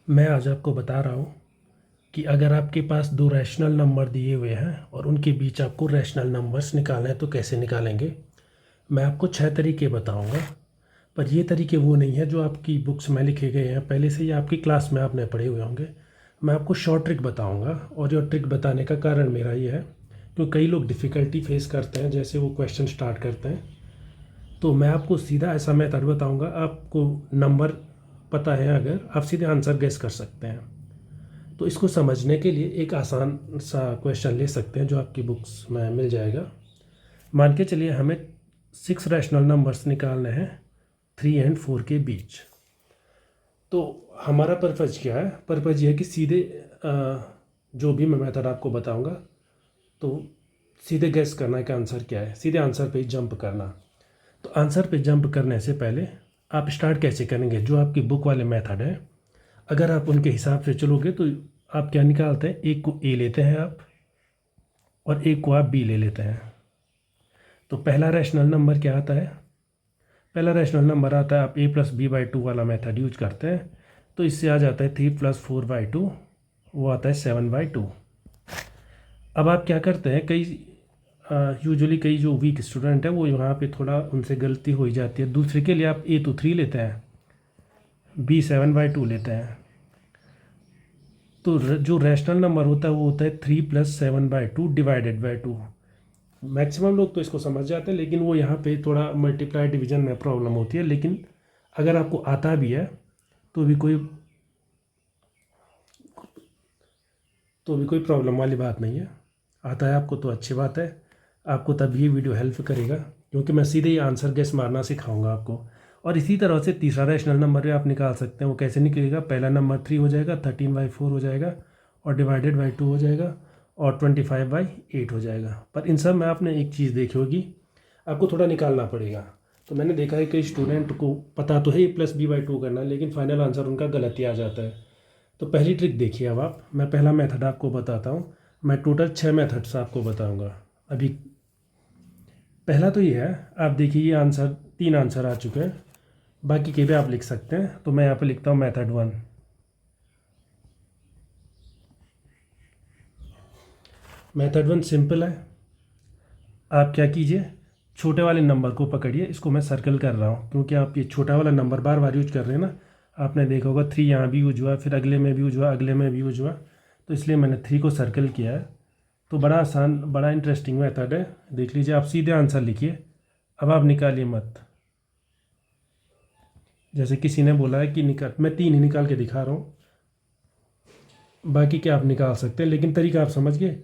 मैं आज आपको बता रहा हूँ कि अगर आपके पास दो रैशनल नंबर दिए हुए हैं और उनके बीच आपको रैशनल नंबर्स निकालना है तो कैसे निकालेंगे। मैं आपको 6 तरीके बताऊँगा, पर ये तरीके वो नहीं है जो आपकी बुक्स में लिखे गए हैं पहले से, या आपकी क्लास में आपने पढ़े हुए होंगे। मैं आपको शॉर्ट ट्रिक बताऊँगा, और ये ट्रिक बताने का कारण मेरा ये है क्योंकि कई लोग डिफ़िकल्टी फेस करते हैं जैसे वो क्वेश्चन स्टार्ट करते हैं। तो मैं आपको सीधा ऐसा मेथड बताऊँगा, आपको नंबर पता है अगर आप सीधे आंसर गेस कर सकते हैं। तो इसको समझने के लिए एक आसान सा क्वेश्चन ले सकते हैं जो आपकी बुक्स में मिल जाएगा। मान के चलिए हमें 6 रैशनल नंबर्स निकालने हैं 3 और 4 के बीच। तो हमारा पर्पज़ क्या है? पर्पज़ ये है कि सीधे जो भी मैं मेथड आपको बताऊंगा तो सीधे गेस करना है कि आंसर क्या है, सीधे आंसर पे जंप करना। तो आंसर पे जंप करने से पहले आप स्टार्ट कैसे करेंगे? जो आपकी बुक वाले मेथड है, अगर आप उनके हिसाब से चलोगे तो आप क्या निकालते हैं, एक को ए लेते हैं आप और एक को आप बी ले लेते हैं। तो पहला रैशनल नंबर क्या आता है? पहला रैशनल नंबर आता है, आप ए प्लस बी बाई टू वाला मेथड यूज करते हैं तो इससे आ जाता है 3 प्लस 4 बाई टू, वो आता है 7 बाई टू। अब आप क्या करते हैं, कई यूजुअली कई जो वीक स्टूडेंट है वो यहाँ पे थोड़ा उनसे गलती हो ही जाती है। दूसरे के लिए आप ए तो 3 लेते हैं, बी 7 बाई टू लेते हैं। तो जो रैशनल नंबर होता है वो होता है 3 plus 7 by two divided by two. Maximum लोग तो इसको समझ जाते हैं, लेकिन वो यहाँ पे थोड़ा मल्टीप्लाई डिवीजन में प्रॉब्लम होती है। लेकिन अगर आपको आता भी है तो भी कोई प्रॉब्लम वाली बात नहीं है। आता है आपको तो अच्छी बात है, आपको तब ये वीडियो हेल्प करेगा क्योंकि मैं सीधे ही आंसर गेस मारना सिखाऊंगा आपको। और इसी तरह से तीसरा रैशनल नंबर भी आप निकाल सकते हैं। वो कैसे निकलेगा? पहला नंबर 3 हो जाएगा, 13/4 हो जाएगा और डिवाइडेड बाई 2 हो जाएगा और 25/8 हो जाएगा। पर इन सब में आपने एक चीज़ देखी होगी, आपको थोड़ा निकालना पड़ेगा। तो मैंने देखा है कई स्टूडेंट को पता तो है ए प्लस बी बाई टू करना, लेकिन फाइनल आंसर उनका गलत ही आ जाता है। तो पहली ट्रिक देखिए। अब आप, मैं पहला मेथड आपको बताता हूँ। मैं टोटल 6 मेथड्स आपको बताऊँगा अभी। पहला तो ये है, आप देखिए ये आंसर 3 आंसर आ चुके हैं, बाकी के भी आप लिख सकते हैं। तो मैं यहाँ पे लिखता हूँ मेथड 1। मेथड 1 सिंपल है। आप क्या कीजिए, छोटे वाले नंबर को पकड़िए, इसको मैं सर्कल कर रहा हूँ क्योंकि आप ये छोटा वाला नंबर बार बार यूज कर रहे हैं ना। आपने देखा होगा 3 यहाँ भी यूज हुआ, फिर अगले में भी यूज हुआ, अगले में भी यूज हुआ, तो इसलिए मैंने 3 को सर्कल किया है। तो बड़ा आसान, बड़ा इंटरेस्टिंग मेथड है। देख लीजिए, आप सीधे आंसर लिखिए। अब आप निकालिए मत। जैसे किसी ने बोला है कि निकाल, मैं 3 ही निकाल के दिखा रहा हूँ, बाकी क्या आप निकाल सकते हैं, लेकिन तरीका आप समझ गए।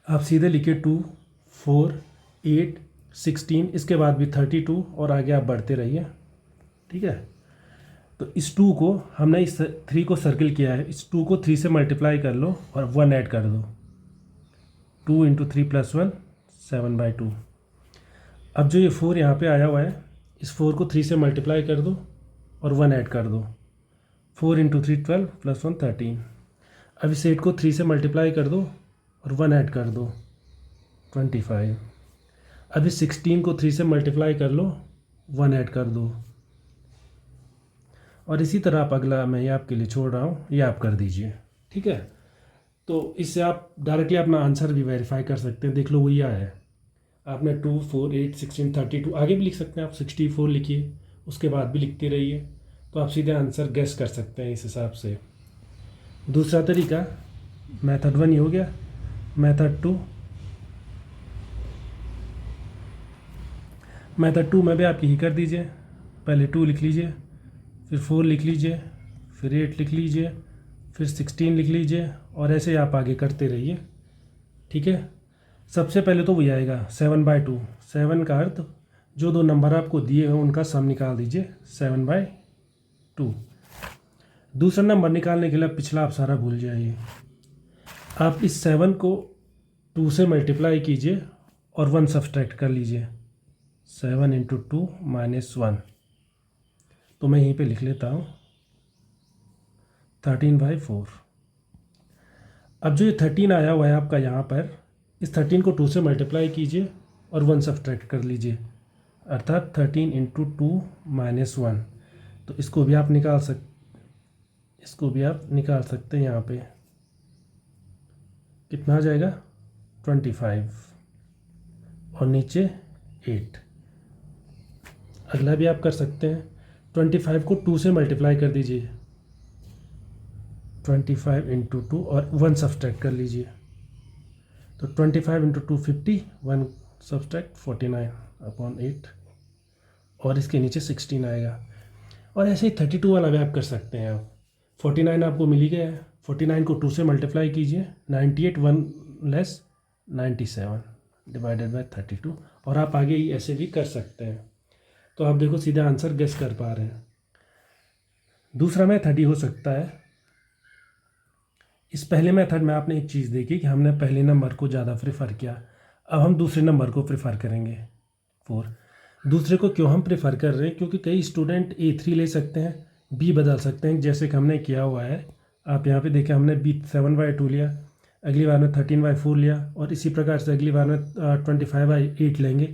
आप सीधे लिखिए 2, 4, 8, 16, इसके बाद भी 32 और आगे आप बढ़ते रहिए। ठीक है। तो इस 2 को हमने इस 3 को सर्कल किया है, इस 2 को 3 से मल्टीप्लाई कर लो और 1 ऐड कर दो। 2 इंटू 3 प्लस 1, 7/2। अब जो ये 4 यहाँ पे आया हुआ है, इस 4 को 3 से मल्टीप्लाई कर दो और 1 ऐड कर दो। 4 इंटू 3 12 प्लस 1 13। अब इस 8 को 3 से मल्टीप्लाई कर दो और 1 ऐड कर दो, 25। अब इस 16 को 3 से मल्टीप्लाई कर लो, 1 ऐड कर दो, और इसी तरह आप अगला, मैं ये आपके लिए छोड़ रहा हूँ, ये आप कर दीजिए। ठीक है। तो इससे आप डायरेक्टली अपना आंसर भी वेरीफाई कर सकते हैं। देख लो वही आया है। आपने 2, 4, 8, 16, 32 आगे भी लिख सकते हैं आप, 64 लिखिए, उसके बाद भी लिखते रहिए, तो आप सीधे आंसर गेस कर सकते हैं इस हिसाब से। दूसरा तरीका, मेथड 1 ये हो गया। मेथड 2 में भी आप यही कर दीजिए। पहले 2 लिख लीजिए, फिर 4 लिख लीजिए, फिर 8 लिख लीजिए, फिर 16 लिख लीजिए, और ऐसे आप आगे करते रहिए। ठीक है। सबसे पहले तो वही आएगा 7/2। 7 का अर्थ जो दो नंबर आपको दिए हैं उनका सम निकाल दीजिए, 7/2। दूसरा नंबर निकालने के लिए पिछला आप सारा भूल जाइए। आप इस 7 को 2 से मल्टीप्लाई कीजिए और 1 सब्सट्रैक्ट कर लीजिए, 7 इंटू 2 माइनस 1। तो मैं यहीं पे लिख लेता हूँ 13/4। अब जो ये 13 आया हुआ है आपका यहाँ पर, इस 13 को 2 से मल्टीप्लाई कीजिए और 1 सब्सट्रैक्ट कर लीजिए, अर्थात 13 इंटू 2 माइनस 1। तो इसको भी आप निकाल इसको भी आप निकाल सकते हैं। यहाँ पे कितना आ जाएगा 25 और नीचे 8। अगला भी आप कर सकते हैं। 25 को 2 से मल्टीप्लाई कर दीजिए, 25 इंटू 2 और 1 सब्सट्रैक्ट कर लीजिए। तो 25 इंटू 2 50, 1 सब्सट्रैक्ट 49 अपॉन 8 और इसके नीचे 16 आएगा। और ऐसे ही 32 वाला भी आप कर सकते हैं। आप 49 आपको मिल ही गया है, 49 को 2 से मल्टीप्लाई कीजिए, 98 1 लेस 97 डिवाइडेड बाय 32 और आप आगे ही ऐसे भी कर सकते हैं। तो आप देखो सीधा आंसर गेस कर पा रहे हैं। दूसरा मेथड ही हो सकता है। इस पहले मेथड में आपने एक चीज़ देखी कि हमने पहले नंबर को ज़्यादा प्रेफर किया। अब हम दूसरे नंबर को प्रेफर करेंगे 4। दूसरे को क्यों हम प्रेफर कर रहे हैं? क्योंकि कई स्टूडेंट A3 ले सकते हैं, B बदल सकते हैं, जैसे कि हमने किया हुआ है। आप यहाँ पे देखें, हमने B 7/2 लिया, अगली बार में 13/4 लिया और इसी प्रकार से अगली बार में 25/8 लेंगे।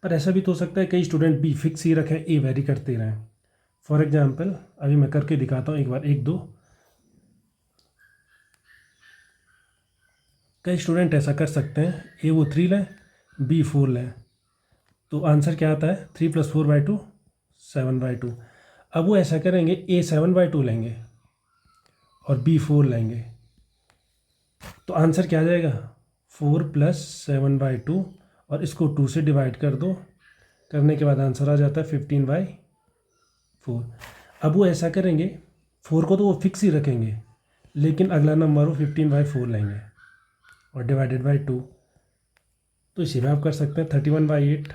पर ऐसा भी तो हो सकता है कई स्टूडेंट B फिक्स ही रखें, A वेरी करते रहें। फॉर एग्जाम्पल अभी मैं करके दिखाता हूँ एक बार, 1 2। कई स्टूडेंट ऐसा कर सकते हैं, A वो 3 लें, B 4 लें, तो आंसर क्या आता है 3 + 4/2 7/2। अब वो ऐसा करेंगे, A 7/2 लेंगे और B 4 लेंगे, तो आंसर क्या आ जाएगा 4 + 7/2 और इसको 2 से डिवाइड कर दो, करने के बाद आंसर आ जाता है 15/4। अब वो ऐसा करेंगे, 4 को तो वो फिक्स ही रखेंगे, लेकिन अगला नंबर वो 15/4 लेंगे और डिवाइडेड बाई 2। तो इसी में आप कर सकते हैं 31/8।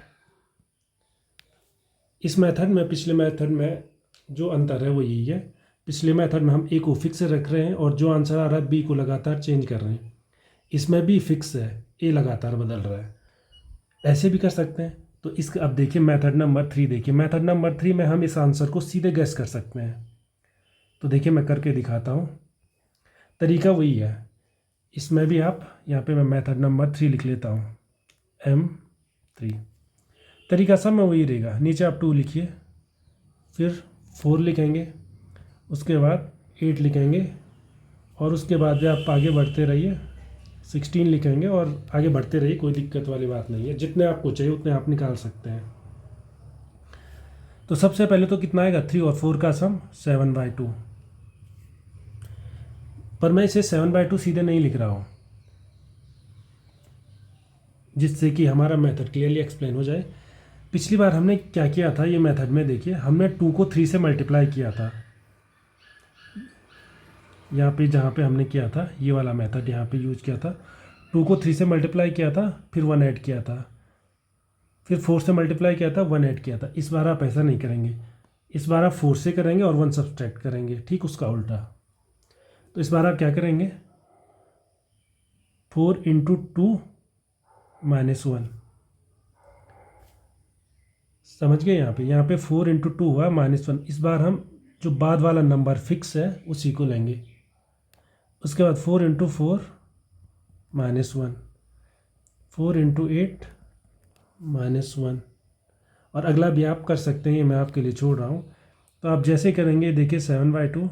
इस मेथड में पिछले मेथड में जो अंतर है वो यही है, पिछले मेथड में हम A को फिक्स रख रहे हैं और जो आंसर आ रहा है B को लगातार चेंज कर रहे हैं। इसमें B फिक्स है, A लगातार बदल रहा है। ऐसे भी कर सकते हैं। तो इसका अब देखिए मेथड नंबर 3, देखिए मेथड नंबर 3 में हम इस आंसर को सीधे गैस कर सकते हैं। तो देखिए मैं करके दिखाता हूँ, तरीका वही है। इसमें भी आप यहाँ पे मैं मेथड नंबर 3 लिख लेता हूँ, M3। तरीका सब में वही रहेगा। नीचे आप 2 लिखिए, फिर 4 लिखेंगे, उसके बाद 8 लिखेंगे और उसके बाद भी आप आगे बढ़ते रहिए, 16 लिखेंगे और आगे बढ़ते रहिए, कोई दिक्कत वाली बात नहीं है। जितने आपको चाहिए उतने आप निकाल सकते हैं। तो सबसे पहले तो कितना आएगा 3 और 4 का सम 7/2। पर मैं इसे 7/2 सीधे नहीं लिख रहा हूँ, जिससे कि हमारा मेथड क्लियरली एक्सप्लेन हो जाए। पिछली बार हमने क्या किया था, ये मेथड में देखिए हमने 2 को 3 से मल्टीप्लाई किया था। यहाँ पे जहाँ पे हमने किया था ये वाला मेथड यहाँ पे यूज किया था, 2 को 3 से मल्टीप्लाई किया था, फिर 1 ऐड किया था, फिर 4 से मल्टीप्लाई किया था, 1 ऐड किया था। इस बार आप ऐसा नहीं करेंगे, इस बार आप 4 से करेंगे और 1 सब्सट्रैक्ट करेंगे, ठीक उसका उल्टा। तो इस बार आप क्या करेंगे 4 × 2 - 1, समझ गए। यहाँ पे 4 × 2 हुआ -1। इस बार हम जो बाद वाला नंबर फिक्स है उसी को लेंगे। उसके बाद 4 × 4 - 1, 4 × 8 - 1 और अगला भी आप कर सकते हैं, ये मैं आपके लिए छोड़ रहा हूँ। तो आप जैसे करेंगे देखिए 7/2,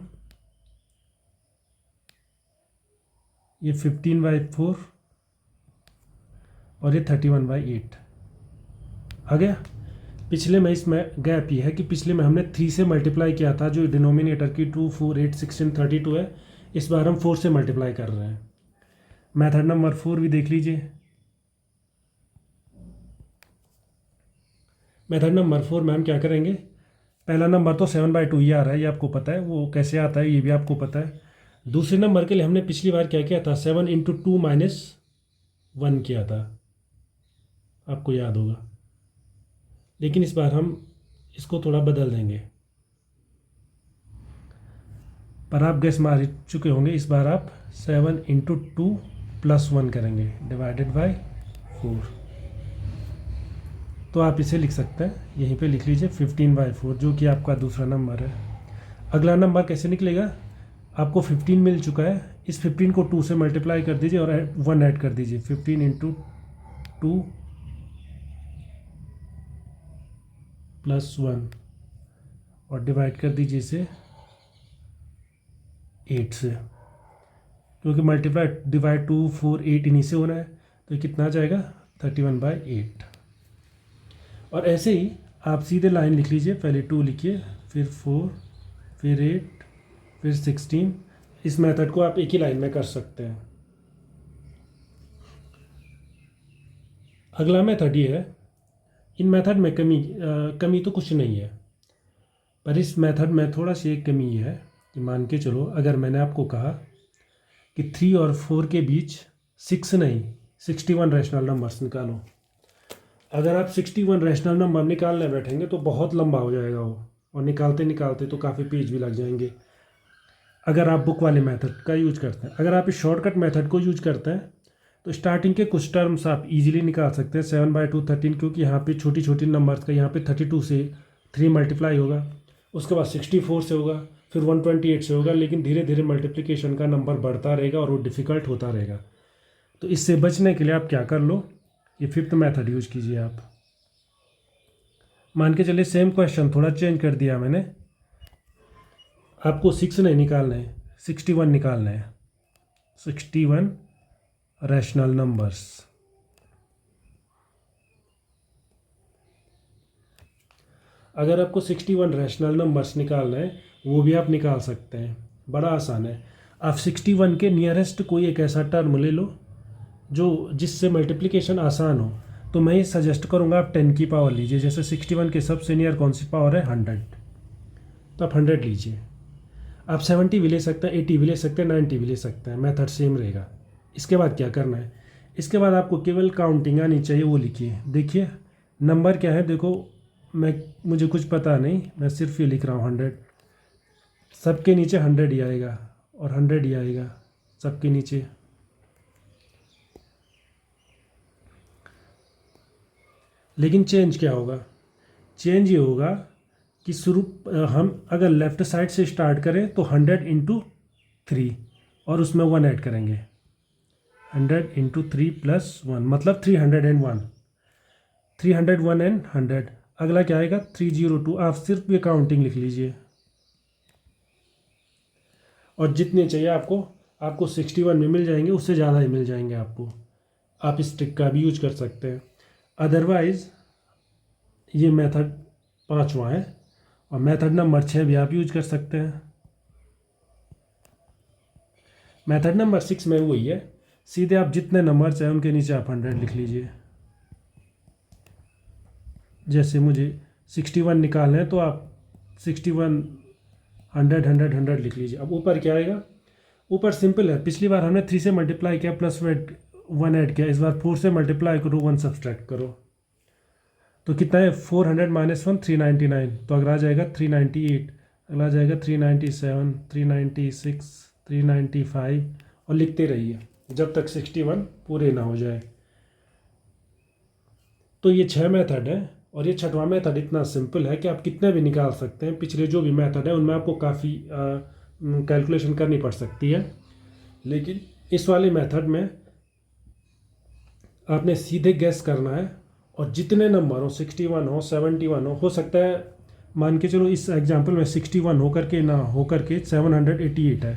ये 15/4 और ये 31/8 आ गया। पिछले में इसमें गैप ये है कि पिछले में हमने 3 से मल्टीप्लाई किया था, जो डिनोमिनेटर की 2 4 8 16 32 है। इस बार हम 4 से मल्टीप्लाई कर रहे हैं। मेथड नंबर 4 भी देख लीजिए। मेथड नंबर 4 में हम क्या करेंगे, पहला नंबर तो 7/2 ही आ रहा है, ये आपको पता है, वो कैसे आता है ये भी आपको पता है। दूसरे नंबर के लिए हमने पिछली बार क्या किया था 7 × 2 - 1 किया था, आपको याद होगा। लेकिन इस बार हम इसको थोड़ा बदल देंगे, पर आप गैस मार चुके होंगे। इस बार आप 7 × 2 + 1 करेंगे डिवाइडेड बाय 4। तो आप इसे लिख सकते हैं, यहीं पे लिख लीजिए 15/4, जो कि आपका दूसरा नंबर है। अगला नंबर कैसे निकलेगा, आपको 15 मिल चुका है, इस 15 को 2 से मल्टीप्लाई कर दीजिए और 1 ऐड कर दीजिए, 15 × 2 + 1 और डिवाइड कर दीजिए इसे 8 से, क्योंकि मल्टीप्लाई डिवाइड 2 4 8 इन्हीं से होना है, तो ये कितना आ जाएगा 31/8। और ऐसे ही आप सीधे लाइन लिख लीजिए, पहले 2 लिखिए, फिर 4, फिर 8, फिर 16। इस मेथड को आप एक ही लाइन में कर सकते हैं। अगला मेथड ये है, इन मेथड में कमी तो कुछ नहीं है, पर इस मेथड में थोड़ा सी एक कमी ये है कि मान के चलो अगर मैंने आपको कहा कि 3 और 4 के बीच 6 नहीं 61 रैशनल नंबर्स निकालो। अगर आप 61 रैशनल नंबर निकालने बैठेंगे तो बहुत लंबा हो जाएगा वो, और निकालते निकालते तो काफ़ी पेज भी लग जाएंगे अगर आप बुक वाले मेथड का यूज करते हैं। अगर आप इस शॉर्टकट मेथड को यूज करते हैं तो स्टार्टिंग के कुछ टर्म्स आप इजीली निकाल सकते हैं। 7/2 13, क्योंकि यहाँ पे छोटी छोटी नंबर्स का यहाँ पे 32 से 3 मल्टीप्लाई होगा, उसके बाद 64 से होगा, फिर 128 से होगा, लेकिन धीरे धीरे मल्टीप्लिकेशन का नंबर बढ़ता रहेगा और वो डिफ़िकल्ट होता रहेगा। तो इससे बचने के लिए आप क्या कर लो, ये 5th मेथड यूज कीजिए। आप मान के चलिए सेम क्वेश्चन थोड़ा चेंज कर दिया मैंने, आपको 6 नहीं निकालना है, 61 निकालना है। 61 रैशनल नंबर्स। अगर आपको 61 रैशनल नंबर्स निकालना है वो भी आप निकाल सकते हैं, बड़ा आसान है। आप 61 के नियरेस्ट कोई एक ऐसा टर्म ले लो जो जिससे मल्टीप्लिकेशन आसान हो। तो मैं ये सजेस्ट करूँगा आप 10 की पावर लीजिए। जैसे 61 के सबसे नियर कौन सी पावर है 100, तो आप 100 लीजिए। आप 70 भी ले सकते हैं, 80 भी ले सकते हैं, 90 भी ले सकते हैं, मेथड सेम रहेगा। इसके बाद क्या करना है, इसके बाद आपको केवल काउंटिंग आनी चाहिए, वो लिखिए। देखिए नंबर क्या है, देखो मुझे कुछ पता नहीं, मैं सिर्फ ये लिख रहा हूँ 100। सबके नीचे 100 ही आएगा और 100 ही आएगा सबके नीचे। लेकिन चेंज क्या होगा, चेंज ये होगा कि हम अगर लेफ़्ट साइड से स्टार्ट करें तो 100 × 3 और उसमें 1 ऐड करेंगे। 100 × 3 + 1 मतलब 301। 301 एंड 100, अगला क्या आएगा 302। आप सिर्फ ये काउंटिंग लिख लीजिए। और जितने चाहिए आपको 61 में मिल जाएंगे, उससे ज़्यादा ही मिल जाएंगे आपको। आप इस ट्रिक का भी यूज कर सकते हैं। अदरवाइज़ ये मेथड 5वां है, और मेथड नंबर 6 भी आप यूज कर सकते हैं। मेथड नंबर 6 में वही है, सीधे आप जितने नंबर चाहे उनके नीचे आप 100 लिख लीजिए। जैसे मुझे 61 निकालना है तो आप 61 100 100 100 लिख लीजिए। अब ऊपर क्या आएगा, ऊपर सिंपल है, पिछली बार हमने 3 से मल्टीप्लाई किया प्लस 1 ऐड किया, इस बार 4 से मल्टीप्लाई करो 1 सब्सट्रैक्ट करो, तो कितना है 400 - 1 399। तो अगला आ जाएगा 398, अगला आ जाएगा 397 396 395, और लिखते रहिए जब तक 61 पूरे ना हो जाए। तो ये 6 मेथड है, और ये 6वां मेथड इतना सिंपल है कि आप कितने भी निकाल सकते हैं। पिछले जो भी मेथड है उनमें आपको काफ़ी कैलकुलेशन करनी पड़ सकती है, लेकिन इस वाले मेथड में आपने सीधे गैस करना है, और जितने नंबर हो 61 हो 71 हो सकता है मान के चलो इस एग्जांपल में 61 होकर के ना होकर के 788 है,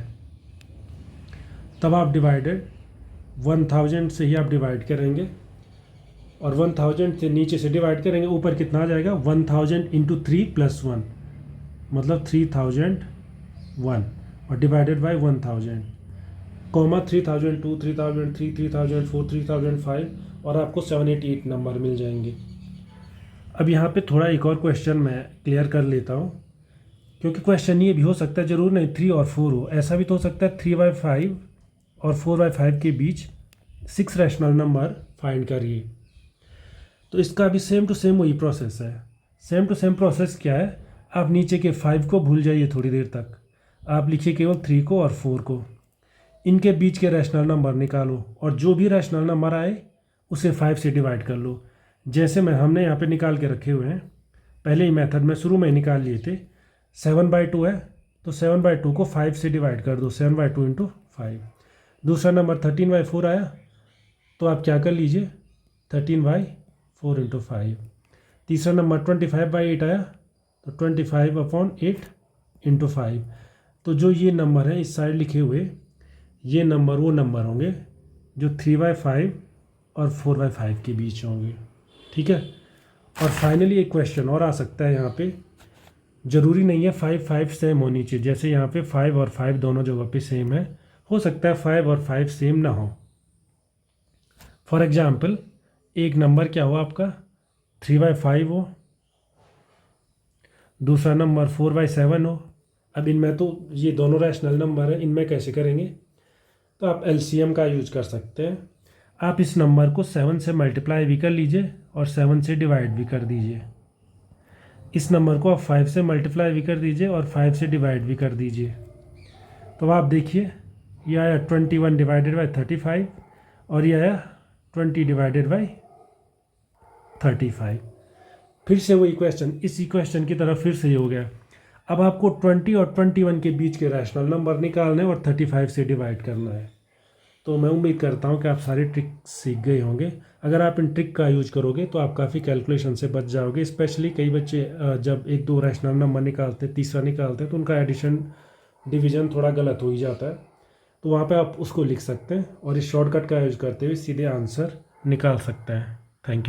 तब आप डिवाइडेड 1000 से ही आप डिवाइड करेंगे, और 1000 से नीचे से डिवाइड करेंगे, ऊपर कितना आ जाएगा 1000 × 3 + 1 मतलब 3001, और डिवाइडेड बाय 1000, कॉमा 3002 3003 3004 3005, और आपको 788 नंबर मिल जाएंगे। अब यहाँ पे थोड़ा एक और क्वेश्चन मैं क्लियर कर लेता हूँ, क्योंकि क्वेश्चन ये भी हो सकता है, ज़रूर नहीं 3 और 4 हो, ऐसा भी तो हो सकता है 3/5 और 4/5 के बीच 6 रैशनल नंबर फाइंड करिए। तो इसका भी सेम टू सेम वही प्रोसेस है। सेम टू सेम प्रोसेस क्या है, आप नीचे के 5 को भूल जाइए थोड़ी देर तक, आप लिखिए केवल 3 को और 4 को, इनके बीच के रैशनल नंबर निकालो, और जो भी रैशनल नंबर आए उसे 5 से डिवाइड कर लो। जैसे हमने यहाँ पे निकाल के रखे हुए हैं, पहले ही मेथड में शुरू में ही निकाल लिए थे। 7/2 है तो 7/2 को 5 से डिवाइड कर दो, 7/2 × 5। दूसरा नंबर 13/4 आया, तो आप क्या कर लीजिए 13/4 × 5। तीसरा नंबर 25/8 आया, तो 25/8 × 5। तो जो ये नंबर है इस साइड लिखे हुए, ये नंबर वो नंबर होंगे जो 3/5 और 4/5 के बीच होंगे। ठीक है। और फाइनली एक क्वेश्चन और आ सकता है यहाँ पे, ज़रूरी नहीं है 5/5 सेम होनी चाहिए। जैसे यहाँ पे 5 और 5 दोनों जगह पे सेम है, हो सकता है 5 और 5 सेम ना हो। फॉर एग्जाम्पल एक नंबर क्या हो आपका 3/5 हो, दूसरा नंबर 4/7 हो। अब इनमें तो ये दोनों रैशनल नंबर है, इनमें कैसे करेंगे? तो आप एलसीएम का यूज कर सकते हैं। आप इस नंबर को 7 से मल्टीप्लाई भी कर लीजिए और 7 से डिवाइड भी कर दीजिए। इस नंबर को आप 5 से मल्टीप्लाई भी कर दीजिए और 5 से डिवाइड भी कर दीजिए। तो आप देखिए ये आया 21 डिवाइडेड बाई 35 और ये आया 20 डिवाइडेड बाई 35। फिर से वही क्वेश्चन, इसी क्वेश्चन की तरफ फिर से ये हो गया। अब आपको 20 और 21 के बीच के रैशनल नंबर निकालने और 35 से डिवाइड करना है। तो मैं उम्मीद करता हूँ कि आप सारी ट्रिक सीख गए होंगे। अगर आप इन ट्रिक का यूज करोगे तो आप काफ़ी कैलकुलेशन से बच जाओगे। स्पेशली कई बच्चे जब एक दो रैशनल नंबर निकालते, तीसरा निकालते हैं, तो उनका एडिशन डिवीज़न थोड़ा गलत हो ही जाता है। तो वहाँ पे आप उसको लिख सकते हैं और इस शॉर्टकट का यूज करते हुए सीधे आंसर निकाल सकते हैं। Thank you.